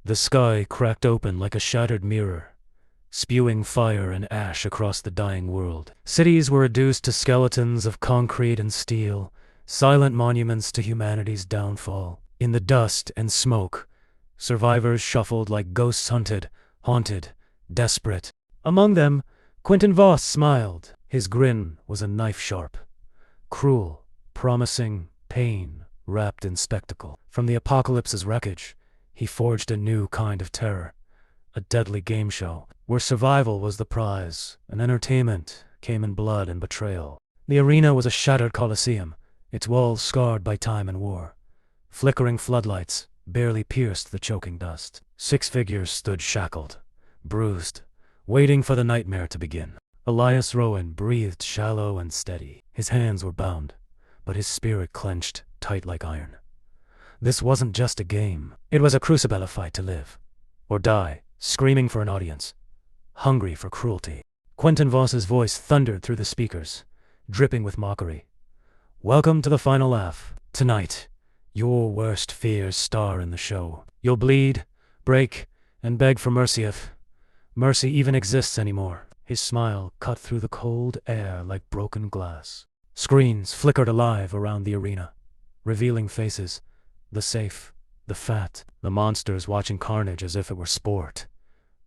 The sky cracked open like a shattered mirror, spewing fire and ash across the dying world. Cities were reduced to skeletons of concrete and steel, silent monuments to humanity's downfall. In the dust and smoke, survivors shuffled like ghosts haunted, desperate. Among them, Quentin Voss smiled. His grin was a knife sharp, cruel, promising pain wrapped in spectacle. From the apocalypse's wreckage, he forged a new kind of terror, a deadly game show, where survival was the prize, and entertainment came in blood and betrayal. The arena was a shattered coliseum, its walls scarred by time and war. Flickering floodlights barely pierced the choking dust. 6 figures stood shackled, bruised, waiting for the nightmare to begin. Elias Rowan breathed shallow and steady. His hands were bound, but his spirit clenched tight like iron. This wasn't just a game. It was a crucible fight to live or die, screaming for an audience, hungry for cruelty. Quentin Voss's voice thundered through the speakers, dripping with mockery. Welcome to the final laugh. Tonight, your worst fears star in the show. You'll bleed, break, and beg for mercy if mercy even exists anymore. His smile cut through the cold air like broken glass. Screens flickered alive around the arena, revealing faces, the safe, the fat, the monsters watching carnage as if it were sport.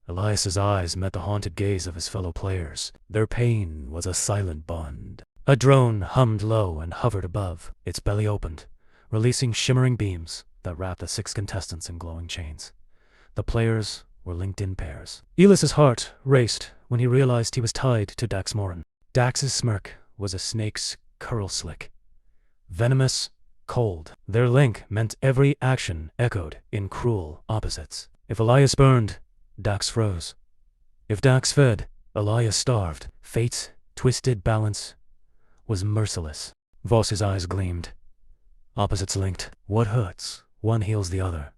Elias's eyes met the haunted gaze of his fellow players. Their pain was a silent bond. A drone hummed low and hovered above. Its belly opened, releasing shimmering beams that wrapped the 6 contestants in glowing chains. The players were linked in pairs. Elias's heart raced when he realized he was tied to Dax Morin. Dax's smirk was a snake's curl slick, venomous, cold. Their link meant every action echoed in cruel opposites. If Elias burned, Dax froze. If Dax fed, Elias starved. Fate's twisted balance was merciless. Voss's eyes gleamed. Opposites linked. What hurts? One heals the other.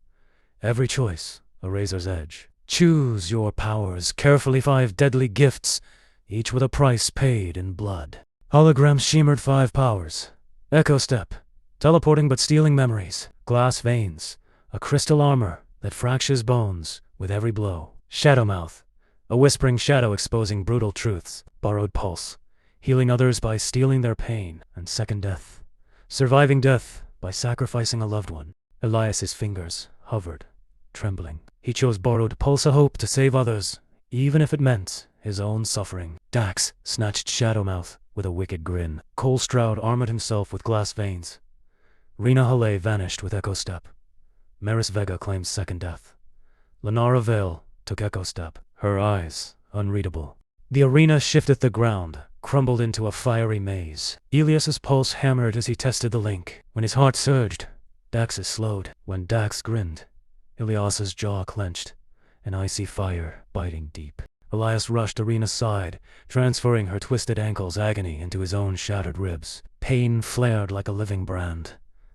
Every choice, a razor's edge. Choose your powers. Carefully 5 deadly gifts, each with a price paid in blood. Holograms shimmered 5 powers. Echo step, teleporting but stealing memories. Glass veins, a crystal armor that fractures bones with every blow. Shadow mouth, a whispering shadow exposing brutal truths. Borrowed pulse, healing others by stealing their pain. And second death, surviving death by sacrificing a loved one. Elias's fingers hovered, trembling. He chose borrowed pulse, a hope to save others, even if it meant his own suffering. Dax snatched shadow mouth with a wicked grin. Cole Stroud armored himself with glass veins. Rena Halle vanished with Echo Step. Maris Vega claimed second death. Lynara Vale took Echo Step, her eyes unreadable. The arena shifted, the ground crumbled into a fiery maze. Elias's pulse hammered as he tested the link. When his heart surged, Dax's slowed. When Dax grinned, Elias's jaw clenched, an icy fire biting deep. Elias rushed Arena's side, transferring her twisted ankle's agony into his own shattered ribs. Pain flared like a living brand,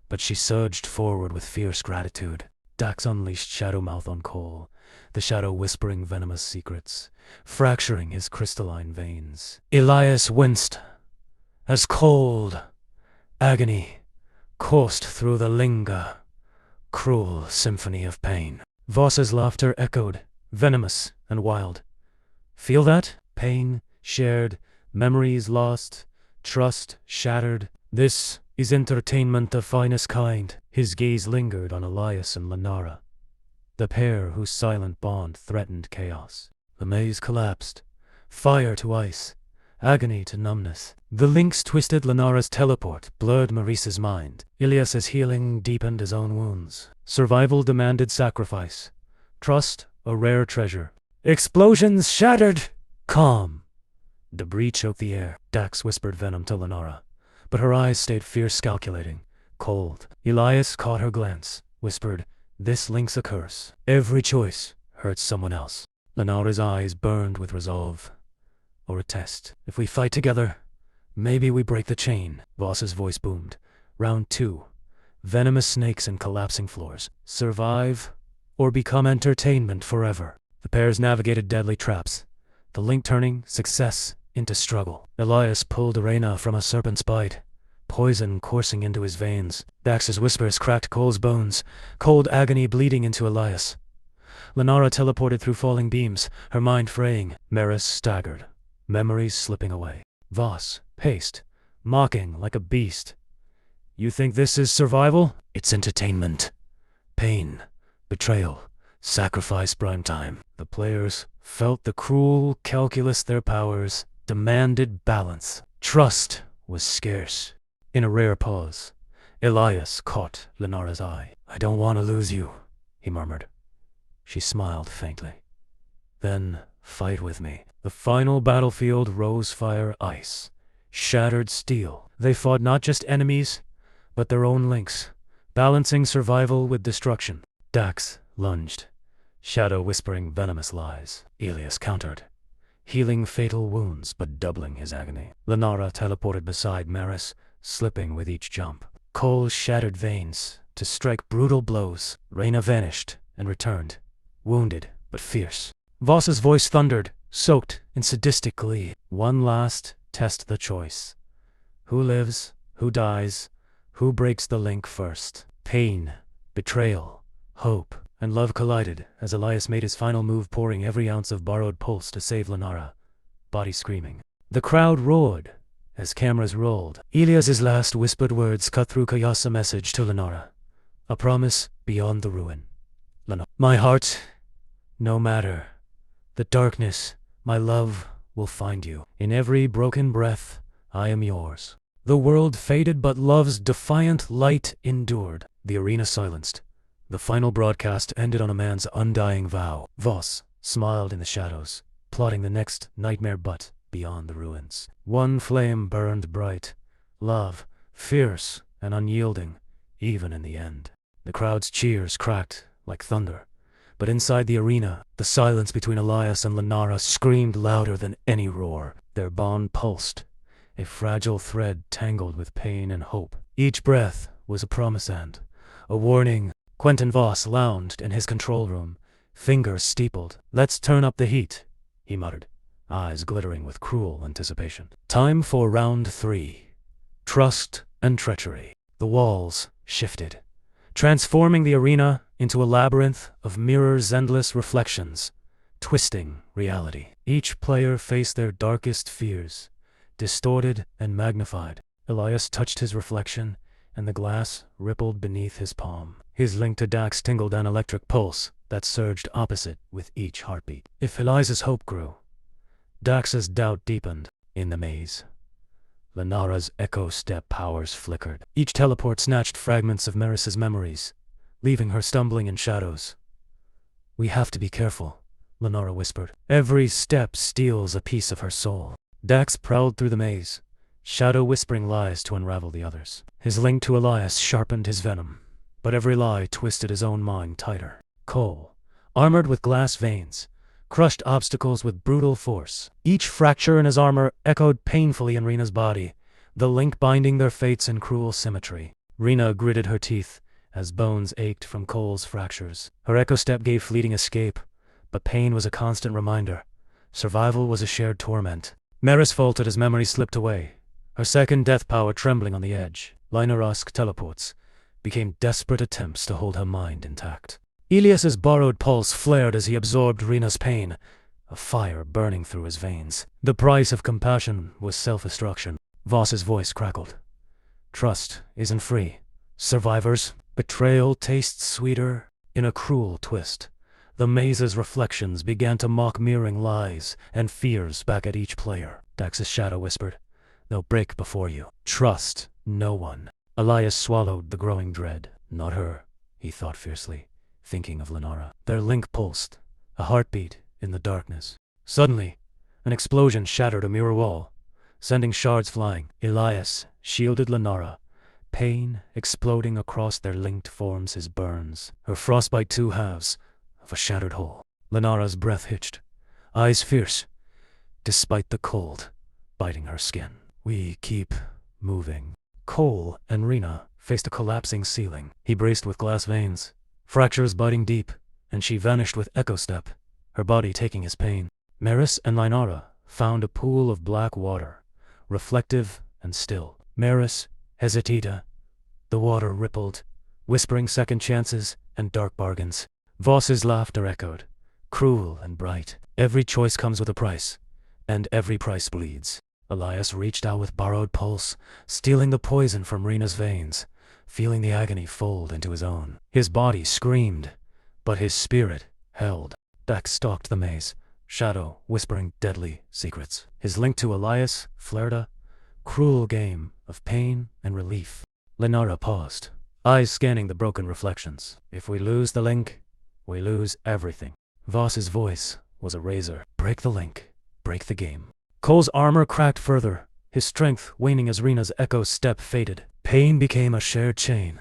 but she surged forward with fierce gratitude. Dax unleashed Shadow Mouth on Cole, the shadow whispering venomous secrets, fracturing his crystalline veins. Elias winced as cold agony coursed through the linga, cruel symphony of pain. Voss's laughter echoed, venomous and wild. Feel that? Pain shared, memories lost, trust shattered. This is entertainment of finest kind. His gaze lingered on Elias and Lynara, the pair whose silent bond threatened chaos. The maze collapsed, fire to ice, agony to numbness. The links twisted. Lynara's teleport blurred Maurice's mind. Elias's healing deepened his own wounds. Survival demanded sacrifice. Trust, a rare treasure. Explosions shattered. Calm. Debris choked the air. Dax whispered venom to Lynara, but her eyes stayed fierce, calculating, cold. Elias caught her glance, whispered, "This link's a curse. Every choice hurts someone else." Lynara's eyes burned with resolve. Or a test. If we fight together, maybe we break the chain. Voss's voice boomed. Round 2. Venomous snakes and collapsing floors. Survive or become entertainment forever. The pairs navigated deadly traps, the link turning success into struggle. Elias pulled Arena from a serpent's bite, poison coursing into his veins. Dax's whispers cracked Cole's bones, cold agony bleeding into Elias. Lynara teleported through falling beams, her mind fraying. Maris staggered, memories slipping away. Voss paced, mocking like a beast. You think this is survival? It's entertainment. Pain, betrayal, sacrifice prime time. The players felt the cruel calculus their powers demanded balance. Trust was scarce. In a rare pause, Elias caught Lynara's eye. I don't want to lose you, he murmured. She smiled faintly. Then fight with me. The final battlefield rose fire ice, shattered steel. They fought not just enemies, but their own links, balancing survival with destruction. Dax lunged, Shadow whispering venomous lies. Elias countered, healing fatal wounds but doubling his agony. Lynara teleported beside Maris, slipping with each jump. Cole's shattered veins to strike brutal blows. Reyna vanished and returned, wounded but fierce. Voss's voice thundered, soaked in sadistic glee. One last test the choice. Who lives? Who dies? Who breaks the link first? Pain, betrayal, hope, and love collided as Elias made his final move, pouring every ounce of borrowed pulse to save Lynara, body screaming. The crowd roared as cameras rolled. Elias's last whispered words cut through chaos, a message to Lynara, a promise beyond the ruin. My heart, no matter the darkness, my love will find you. In every broken breath, I am yours. The world faded, but love's defiant light endured. The arena silenced. The final broadcast ended on a man's undying vow. Voss smiled in the shadows, plotting the next nightmare butt beyond the ruins. One flame burned bright, love, fierce and unyielding, even in the end. The crowd's cheers cracked like thunder, but inside the arena, the silence between Elias and Lynara screamed louder than any roar. Their bond pulsed, a fragile thread tangled with pain and hope. Each breath was a promise and a warning. Quentin Voss lounged in his control room, fingers steepled. Let's turn up the heat, he muttered, eyes glittering with cruel anticipation. Time for round 3. Trust and treachery. The walls shifted, transforming the arena into a labyrinth of mirrors' endless reflections, twisting reality. Each player faced their darkest fears, distorted and magnified. Elias touched his reflection, and the glass rippled beneath his palm. His link to Dax tingled an electric pulse that surged opposite with each heartbeat. If Elias's hope grew, Dax's doubt deepened. In the maze, Lynara's echo step powers flickered. Each teleport snatched fragments of Maris's memories, leaving her stumbling in shadows. We have to be careful, Lynara whispered. Every step steals a piece of her soul. Dax prowled through the maze, shadow whispering lies to unravel the others. His link to Elias sharpened his venom, but every lie twisted his own mind tighter. Cole, armored with glass veins, crushed obstacles with brutal force. Each fracture in his armor echoed painfully in Rena's body, the link binding their fates in cruel symmetry. Rena gritted her teeth as bones ached from Cole's fractures. Her echo step gave fleeting escape, but pain was a constant reminder. Survival was a shared torment. Maris faltered as memory slipped away, her second death power trembling on the edge. Lynara's teleports became desperate attempts to hold her mind intact. Elias's borrowed pulse flared as he absorbed Rena's pain, a fire burning through his veins. The price of compassion was self-destruction. Voss's voice crackled. Trust isn't free. Survivors, betrayal tastes sweeter. In a cruel twist, the maze's reflections began to mock mirroring lies and fears back at each player. Dax's shadow whispered, "They'll break before you. Trust no one." Elias swallowed the growing dread. Not her, he thought fiercely, thinking of Lynara. Their link pulsed, a heartbeat in the darkness. Suddenly, an explosion shattered a mirror wall, sending shards flying. Elias shielded Lynara, pain exploding across their linked forms as burns, her frostbite two halves of a shattered whole. Lynara's breath hitched, eyes fierce, despite the cold biting her skin. We keep moving. Cole and Rena faced a collapsing ceiling. He braced with glass veins, fractures biting deep, and she vanished with echo step, her body taking his pain. Maris and Lynara found a pool of black water, reflective and still. Maris hesitated. The water rippled, whispering second chances and dark bargains. Voss's laughter echoed, cruel and bright. Every choice comes with a price, and every price bleeds. Elias reached out with borrowed pulse, stealing the poison from Rena's veins, feeling the agony fold into his own. His body screamed, but his spirit held. Dax stalked the maze, shadow whispering deadly secrets. His link to Elias flared a cruel game of pain and relief. Lynara paused, eyes scanning the broken reflections. If we lose the link, we lose everything. Voss's voice was a razor. Break the link, break the game. Cole's armor cracked further, his strength waning as Rena's echo step faded. Pain became a shared chain,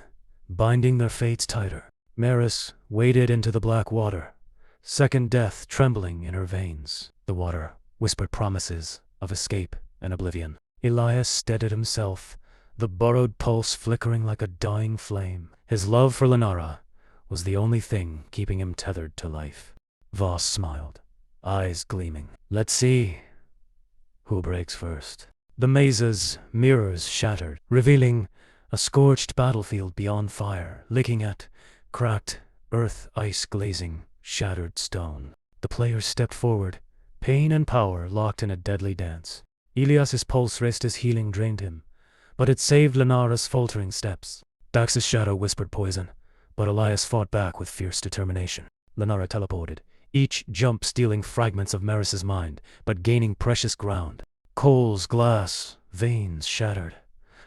binding their fates tighter. Maris waded into the black water, second death trembling in her veins. The water whispered promises of escape and oblivion. Elias steadied himself, the borrowed pulse flickering like a dying flame. His love for Lynara was the only thing keeping him tethered to life. Voss smiled, eyes gleaming. Let's see who breaks first. The maze's mirrors shattered, revealing a scorched battlefield beyond fire, licking at cracked earth, ice glazing shattered stone. The players stepped forward, pain and power locked in a deadly dance. Elias's pulse raced as healing drained him, but it saved Lynara's faltering steps. Dax's shadow whispered poison, but Elias fought back with fierce determination. Lynara teleported, each jump stealing fragments of Maris's mind, but gaining precious ground. Cole's glass veins shattered,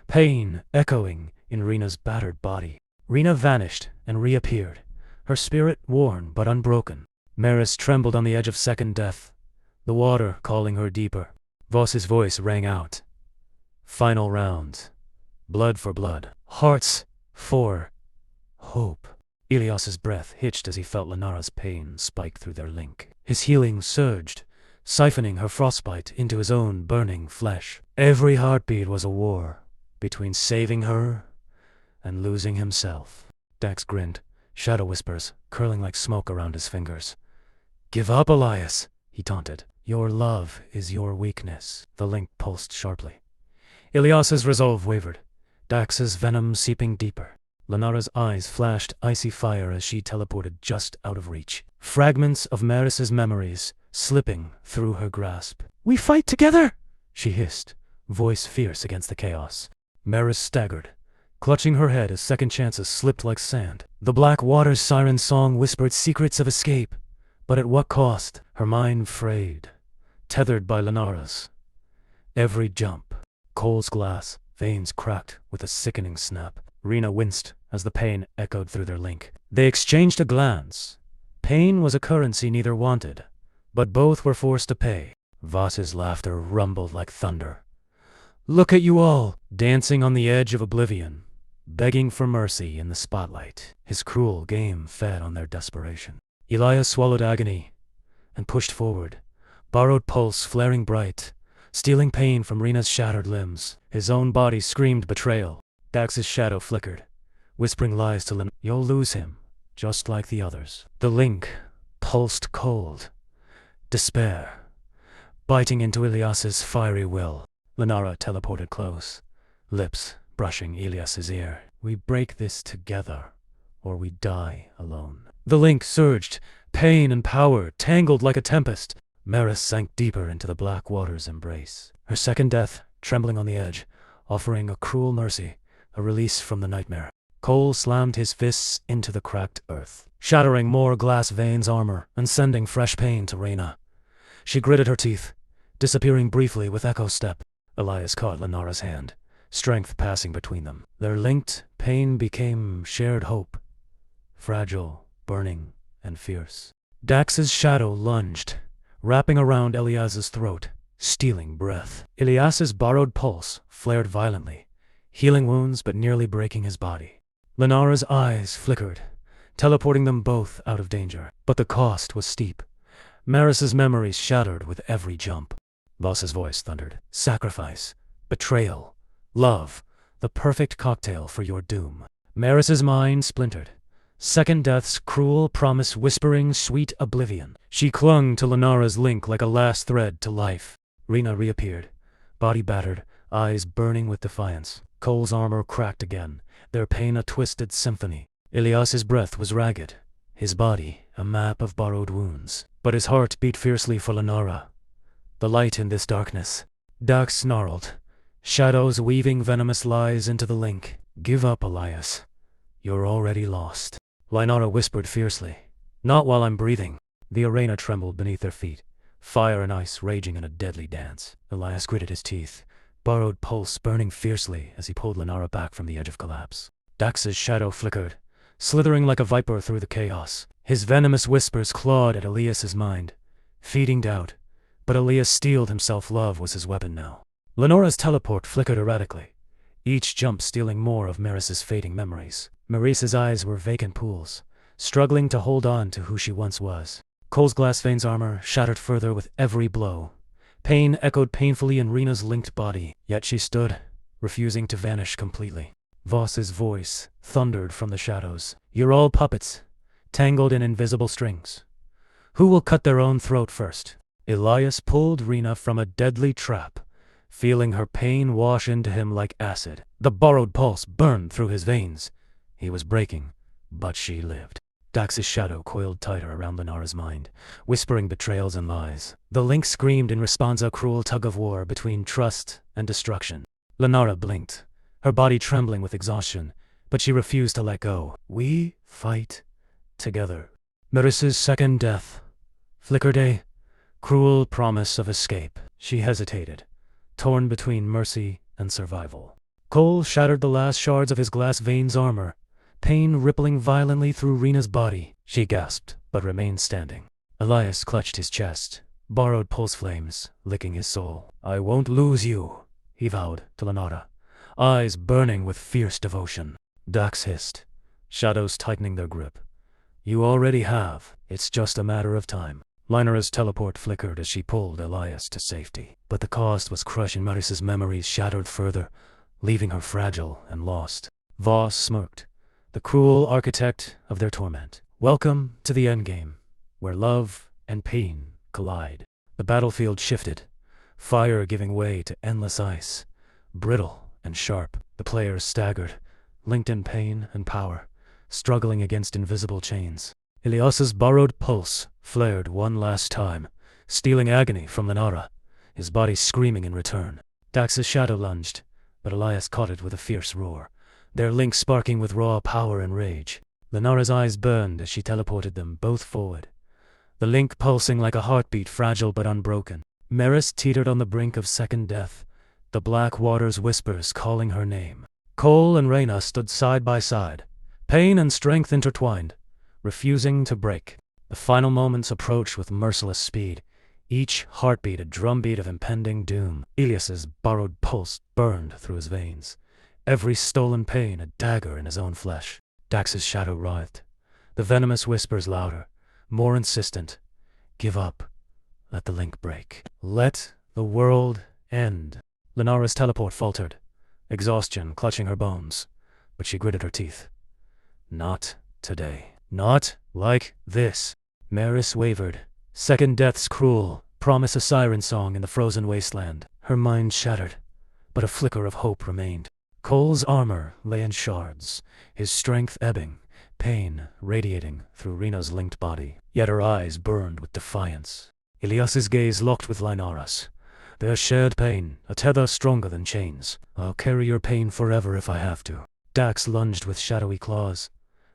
pain echoing in Rena's battered body. Rena vanished and reappeared, her spirit worn but unbroken. Maris trembled on the edge of second death, the water calling her deeper. Voss's voice rang out. Final round. Blood for blood. Hearts for hope. Elias's breath hitched as he felt Lynara's pain spike through their link. His healing surged, siphoning her frostbite into his own burning flesh. Every heartbeat was a war between saving her and losing himself. Dax grinned, shadow whispers curling like smoke around his fingers. Give up, Elias, he taunted. Your love is your weakness. The link pulsed sharply. Elias's resolve wavered, Dax's venom seeping deeper. Lynara's eyes flashed icy fire as she teleported just out of reach. Fragments of Maris's memories slipping through her grasp. We fight together, she hissed, voice fierce against the chaos. Maris staggered, clutching her head as second chances slipped like sand. The black water's siren song whispered secrets of escape, but at what cost? Her mind frayed, tethered by Lynara's. Every jump, Cole's glass veins cracked with a sickening snap. Rena winced as the pain echoed through their link. They exchanged a glance. Pain was a currency neither wanted, but both were forced to pay. Voss's laughter rumbled like thunder. Look at you all, dancing on the edge of oblivion, begging for mercy in the spotlight. His cruel game fed on their desperation. Elias swallowed agony and pushed forward, borrowed pulse flaring bright, stealing pain from Rena's shattered limbs. His own body screamed betrayal. Dax's shadow flickered, whispering lies to Lynara. You'll lose him, just like the others. The link pulsed cold, despair, biting into Elias's fiery will. Lynara teleported close, lips brushing Elias's ear. We break this together, or we die alone. The link surged, pain and power tangled like a tempest. Maris sank deeper into the black water's embrace, her second death trembling on the edge, offering a cruel mercy, a release from the nightmare. Cole slammed his fists into the cracked earth, shattering more glass veins' armor and sending fresh pain to Rena. She gritted her teeth, disappearing briefly with echo step. Elias caught Lynara's hand, strength passing between them. Their linked pain became shared hope, fragile, burning, and fierce. Dax's shadow lunged, wrapping around Elias's throat, stealing breath. Elias's borrowed pulse flared violently, healing wounds but nearly breaking his body. Lynara's eyes flickered, teleporting them both out of danger. But the cost was steep. Maris's memories shattered with every jump. Voss's voice thundered. Sacrifice, betrayal, love, the perfect cocktail for your doom. Maris's mind splintered, second death's cruel promise whispering sweet oblivion. She clung to Lynara's link like a last thread to life. Rena reappeared, body battered, eyes burning with defiance. Cole's armor cracked again, their pain a twisted symphony. Elias's breath was ragged, his body a map of borrowed wounds. But his heart beat fiercely for Lynara, the light in this darkness. Dax snarled, shadows weaving venomous lies into the link. Give up, Elias. You're already lost. Lynara whispered fiercely. Not while I'm breathing. The arena trembled beneath their feet, fire and ice raging in a deadly dance. Elias gritted his teeth, borrowed pulse burning fiercely as he pulled Lynara back from the edge of collapse. Dax's shadow flickered, slithering like a viper through the chaos. His venomous whispers clawed at Elias's mind, feeding doubt, but Elias steeled himself. Love was his weapon now. Lynara's teleport flickered erratically, each jump stealing more of Maris's fading memories. Maris's eyes were vacant pools, struggling to hold on to who she once was. Cole's glass veins armor shattered further with every blow. Pain echoed painfully in Rena's linked body, yet she stood, refusing to vanish completely. Voss's voice thundered from the shadows. You're all puppets, tangled in invisible strings. Who will cut their own throat first? Elias pulled Rena from a deadly trap, feeling her pain wash into him like acid. The borrowed pulse burned through his veins. He was breaking, but she lived. Dax's shadow coiled tighter around Lynara's mind, whispering betrayals and lies. The link screamed in response, a cruel tug-of-war between trust and destruction. Lynara blinked, her body trembling with exhaustion, but she refused to let go. We fight together. Maris's second death flickered a cruel promise of escape. She hesitated, torn between mercy and survival. Cole shattered the last shards of his glass veins armor, pain rippling violently through Rena's body. She gasped, but remained standing. Elias clutched his chest, borrowed pulse flames, licking his soul. I won't lose you, he vowed to Lynara, eyes burning with fierce devotion. Dax hissed, shadows tightening their grip. You already have. It's just a matter of time. Lynara's teleport flickered as she pulled Elias to safety, but the cost was crushing. Maris's memories shattered further, leaving her fragile and lost. Voss smirked, the cruel architect of their torment. Welcome to the endgame, where love and pain collide. The battlefield shifted, fire giving way to endless ice, brittle and sharp. The players staggered, linked in pain and power, struggling against invisible chains. Elias's borrowed pulse flared one last time, stealing agony from Lynara, his body screaming in return. Dax's shadow lunged, but Elias caught it with a fierce roar, their link sparking with raw power and rage. Lynara's eyes burned as she teleported them both forward, the link pulsing like a heartbeat, fragile but unbroken. Maris teetered on the brink of second death, the black water's whispers calling her name. Cole and Rena stood side by side, pain and strength intertwined, refusing to break. The final moments approached with merciless speed, each heartbeat a drumbeat of impending doom. Elias's borrowed pulse burned through his veins, every stolen pain a dagger in his own flesh. Dax's shadow writhed, the venomous whispers louder, more insistent. Give up. Let the link break. Let the world end. Lynara's teleport faltered, exhaustion clutching her bones, but she gritted her teeth. Not today. Not like this. Maris wavered. Second death's cruel promise, a siren song in the frozen wasteland. Her mind shattered, but a flicker of hope remained. Cole's armor lay in shards, his strength ebbing, pain radiating through Rena's linked body. Yet her eyes burned with defiance. Elias's gaze locked with Lynara's. Their shared pain, a tether stronger than chains. I'll carry your pain forever if I have to. Dax lunged with shadowy claws,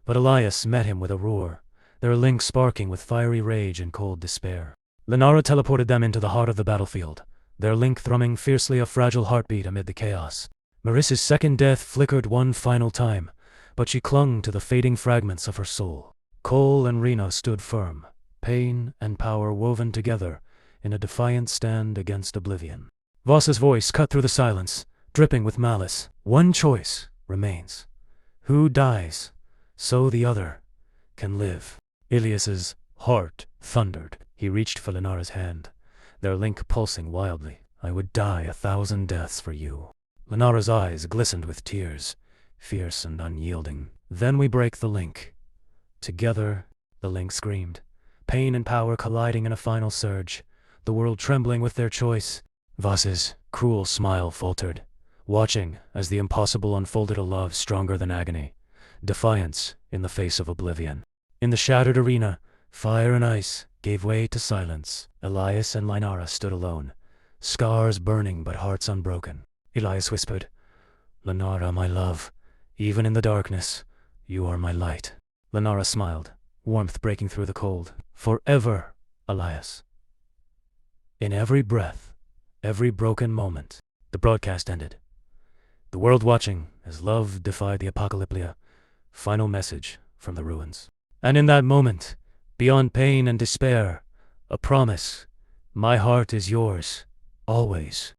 but Elias met him with a roar, their link sparking with fiery rage and cold despair. Lynara teleported them into the heart of the battlefield, their link thrumming fiercely, a fragile heartbeat amid the chaos. Maris's second death flickered one final time, but she clung to the fading fragments of her soul. Cole and Rena stood firm, pain and power woven together in a defiant stand against oblivion. Voss's voice cut through the silence, dripping with malice. One choice remains. Who dies, so the other can live. Elias's heart thundered. He reached for Lynara's hand, their link pulsing wildly. I would die 1,000 deaths for you. Lynara's eyes glistened with tears, fierce and unyielding. Then we break the link. Together, the link screamed, pain and power colliding in a final surge, the world trembling with their choice. Voss's cruel smile faltered, watching as the impossible unfolded, a love stronger than agony, defiance in the face of oblivion. In the shattered arena, Fire and ice gave way to silence. Elias and Lynara stood alone, scars burning but hearts unbroken. Elias whispered, "Lynara, my love, even in the darkness, you are my light." Lynara smiled, warmth breaking through the cold. "Forever, Elias. In every breath, every broken moment." The broadcast ended. The world watching as love defied the apocalyptic. Final message from the ruins. And in that moment, beyond pain and despair, a promise. My heart is yours, always.